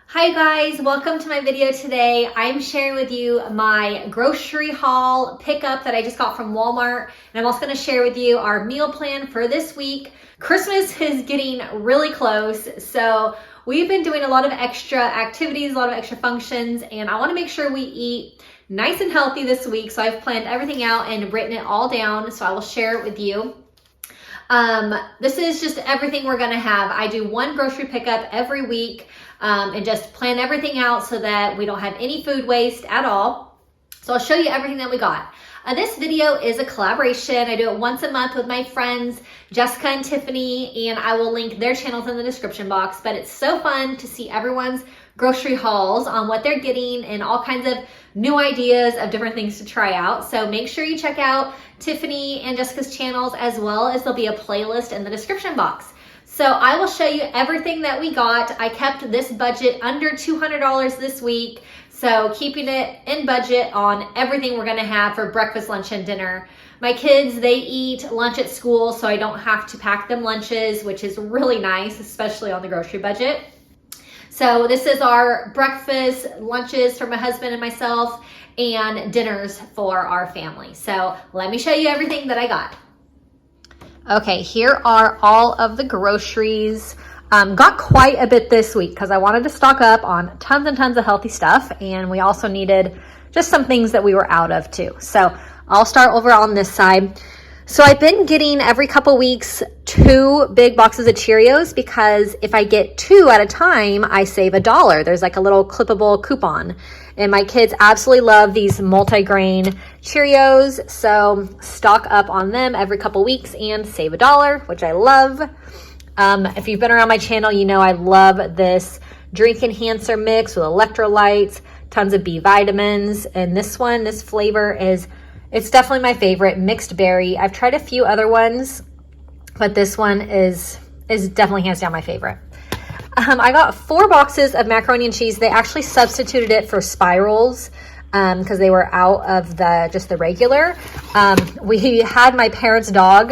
Hi guys, welcome to my video today. I'm sharing with you my grocery haul pickup that I just got from Walmart. And I'm also gonna share with you our meal plan for this week. Christmas is getting really close, so we've been doing a lot of extra activities, a lot of extra functions, and I wanna make sure we eat nice and healthy this week. So I've planned everything out and written it all down, so I will share it with you. This is just everything we're gonna have. I do one grocery pickup every week and just plan everything out so that we don't have any food waste at all. So I'll show you everything that we got. This video is a collaboration. I do it once a month with my friends, Jessica and Tiffany, and I will link their channels in the description box. But it's so fun to see everyone's grocery hauls on what they're getting and all kinds of new ideas of different things to try out. So make sure you check out Tiffany and Jessica's channels, as well as there'll be a playlist in the description box. So I will show you everything that we got. I kept this budget under $200 this week. So keeping it in budget on everything we're gonna have for breakfast, lunch, and dinner. My kids, they eat lunch at school, so I don't have to pack them lunches, which is really nice, especially on the grocery budget. So this is our breakfast, lunches for my husband and myself, and dinners for our family. So let me show you everything that I got. Okay, here are all of the groceries. Got quite a bit this week because I wanted to stock up on tons and tons of healthy stuff, and we also needed just some things that we were out of too. So I'll start over on this side. So I've been getting every couple weeks 2 big boxes of Cheerios because if I get 2 at a time, I save $1. There's like a little clippable coupon. And my kids absolutely love these multi-grain Cheerios. So stock up on them every couple weeks and save $1, which I love. If you've been around my channel, you know I love this drink enhancer mix with electrolytes, tons of B vitamins. And this one, this flavor it's definitely my favorite, mixed berry. I've tried a few other ones, but this one is definitely hands down my favorite. I got 4 boxes of macaroni and cheese. They actually substituted it for spirals because they were out of just the regular. We had my parents' dog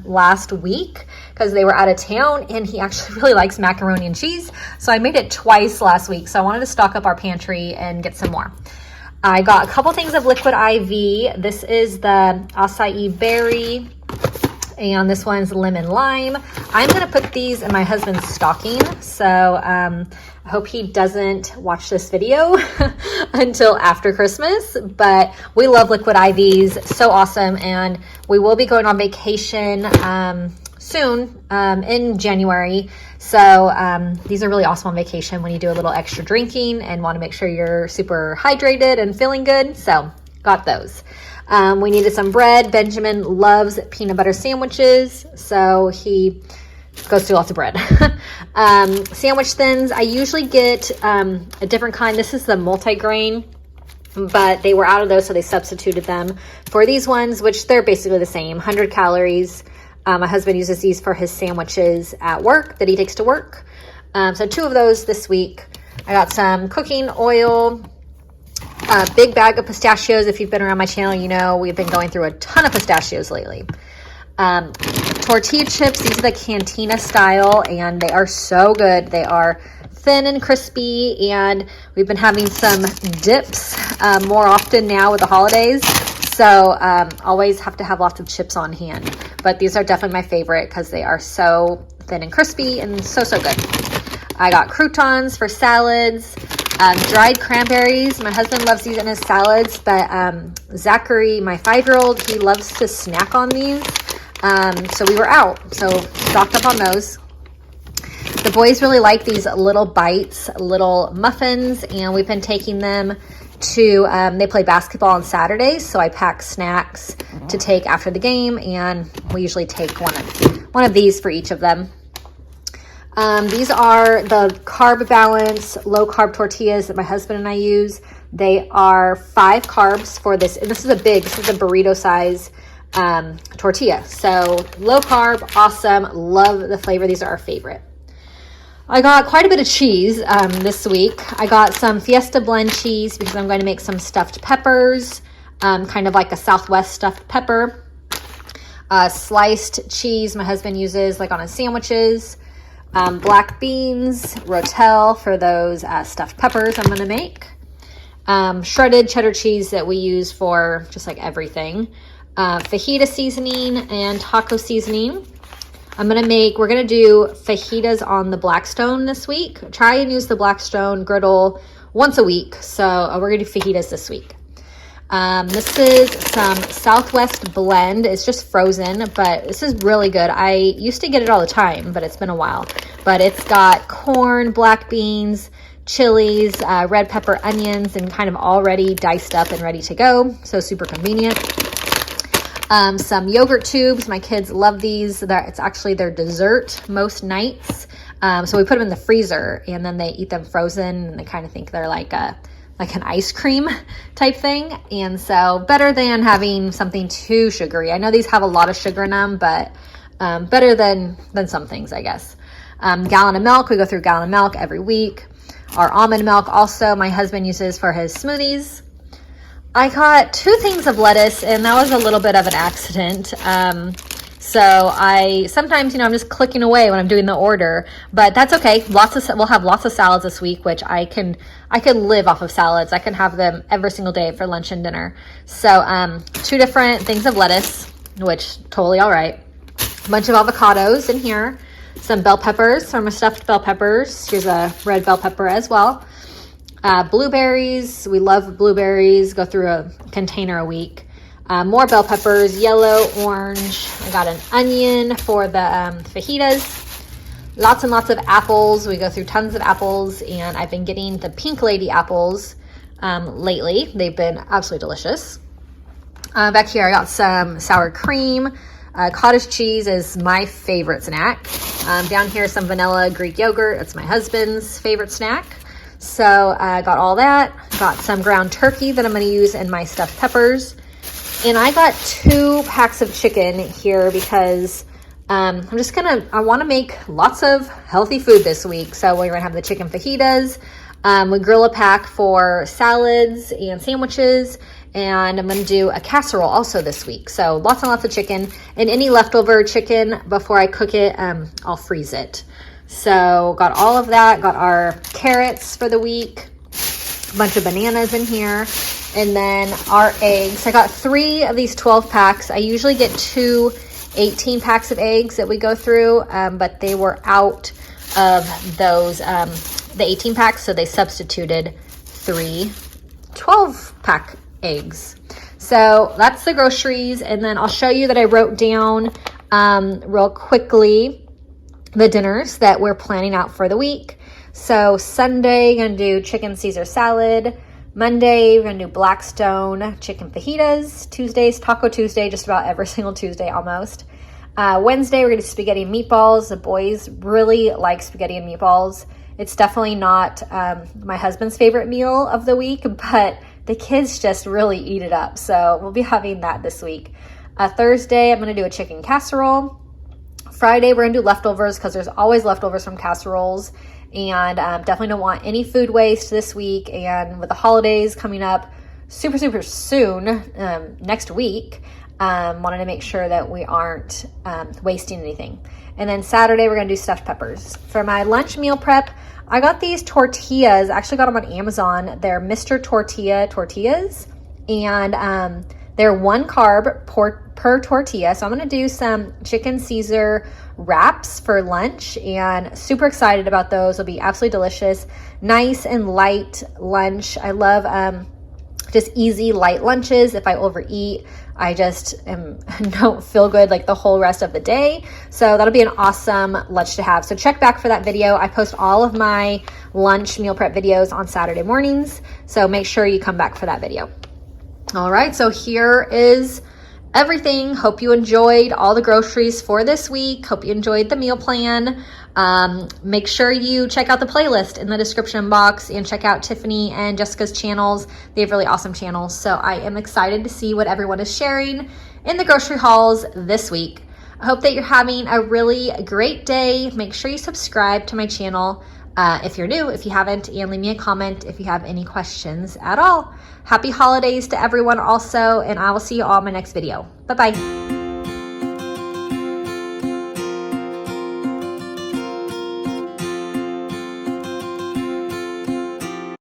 last week because they were out of town, and he actually really likes macaroni and cheese. So I made it twice last week. So I wanted to stock up our pantry and get some more. I got a couple things of liquid IV. This is the acai berry, and this one's lemon lime. I'm gonna put these in my husband's stocking, so I hope he doesn't watch this video until after Christmas, but we love liquid IVs, so awesome, and we will be going on vacation soon in January. So these are really awesome on vacation when you do a little extra drinking and want to make sure you're super hydrated and feeling good. So got those. We needed some bread. Benjamin loves peanut butter sandwiches, so he goes through lots of bread. Sandwich thins, I usually get a different kind. This is the multi-grain, but they were out of those, so they substituted them for these ones, which they're basically the same, 100 calories. My husband uses these for his sandwiches at work that he takes to work. So 2 of those this week. I got some cooking oil, a big bag of pistachios. If you've been around my channel, you know we've been going through a ton of pistachios lately. Tortilla chips, these are the Cantina style, and they are so good. They are thin and crispy, and we've been having some dips more often now with the holidays. So always have to have lots of chips on hand. But these are definitely my favorite because they are so thin and crispy and so good. I got croutons for salads, dried cranberries. My husband loves these in his salads, but Zachary, my 5-year-old, he loves to snack on these. So we were out, so stocked up on those. The boys really like these little bites, little muffins, and we've been taking them to, they play basketball on Saturdays, so I pack snacks to take after the game, and we usually take one of these for each of them. These are the carb balance low carb tortillas that my husband and I use. They are 5 carbs for this, and this is a burrito size tortilla. So low carb, awesome, love the flavor. These are our favorite. I got quite a bit of cheese this week. I got some Fiesta blend cheese because I'm going to make some stuffed peppers, kind of like a Southwest stuffed pepper. Sliced cheese my husband uses like on his sandwiches. Black beans, rotel for those stuffed peppers I'm gonna make. Shredded cheddar cheese that we use for just like everything. Fajita seasoning and taco seasoning. We're gonna do fajitas on the Blackstone this week. Try and use the Blackstone griddle once a week. So we're gonna do fajitas this week. This is some Southwest blend. It's just frozen, but this is really good. I used to get it all the time, but it's been a while. But it's got corn, black beans, chilies, red pepper, onions, and kind of already diced up and ready to go. So super convenient. Some yogurt tubes. My kids love these. It's actually their dessert most nights. So we put them in the freezer and then they eat them frozen and they kind of think they're like an ice cream type thing. And so better than having something too sugary. I know these have a lot of sugar in them, but better than some things, I guess. Gallon of milk. We go through a gallon of milk every week. Our almond milk also my husband uses for his smoothies. I got 2 things of lettuce, and that was a little bit of an accident. So I sometimes, I'm just clicking away when I'm doing the order, but that's okay. We'll have lots of salads this week, which I can live off of salads. I can have them every single day for lunch and dinner. So 2 different things of lettuce, which totally all right. A bunch of avocados in here. Some bell peppers, some stuffed bell peppers. Here's a red bell pepper as well. Blueberries. We love blueberries. Go through a container a week. More bell peppers, yellow, orange. I got an onion for the fajitas. Lots and lots of apples. We go through tons of apples, and I've been getting the Pink Lady apples lately. They've been absolutely delicious. Back here, I got some sour cream. Cottage cheese is my favorite snack. Down here, some vanilla Greek yogurt. That's my husband's favorite snack. So I got all that. Got some ground turkey that I'm going to use in my stuffed peppers. And I got 2 packs of chicken here because I want to make lots of healthy food this week. So we're going to have the chicken fajitas. We grill a pack for salads and sandwiches. And I'm going to do a casserole also this week. So lots and lots of chicken. And any leftover chicken, before I cook it, I'll freeze it. So got all of that. Got our carrots for the week. A bunch of bananas in here. And then our eggs. I got 3 of these 12 packs. I usually get 2 18 packs of eggs that we go through. But they were out of those, the 18 packs. So they substituted 3 12-pack eggs. So that's the groceries. And then I'll show you that I wrote down real quickly the dinners that we're planning out for the week. So Sunday, gonna do chicken Caesar salad. Monday, we're gonna do Blackstone chicken fajitas. Tuesday's Taco Tuesday, just about every single Tuesday almost. Wednesday, we're gonna do spaghetti and meatballs. The boys really like spaghetti and meatballs. It's definitely not my husband's favorite meal of the week, but the kids just really eat it up. So we'll be having that this week. Thursday, I'm gonna do a chicken casserole. Friday, we're gonna do leftovers because there's always leftovers from casseroles, and definitely don't want any food waste this week. And with the holidays coming up super soon, next week, wanted to make sure that we aren't wasting anything. And then Saturday, we're gonna do stuffed peppers. For my lunch meal prep, I got these tortillas. I actually got them on Amazon. They're Mr. Tortilla tortillas, and they're 1 carb per tortilla. So I'm gonna do some chicken Caesar wraps for lunch, and super excited about those. They'll be absolutely delicious. Nice and light lunch. I love just easy light lunches. If I overeat, I just don't feel good like the whole rest of the day. So that'll be an awesome lunch to have. So check back for that video. I post all of my lunch meal prep videos on Saturday mornings. So make sure you come back for that video. All right, so here is everything. Hope you enjoyed all the groceries for this week. Hope you enjoyed the meal plan. Make sure you check out the playlist in the description box and check out Tiffany and Jessica's channels. They have really awesome channels. So I am excited to see what everyone is sharing in the grocery hauls this week. I hope that you're having a really great day. Make sure you subscribe to my channel if you're new, if you haven't, and leave me a comment if you have any questions at all. Happy holidays to everyone also, and I will see you all in my next video. Bye-bye.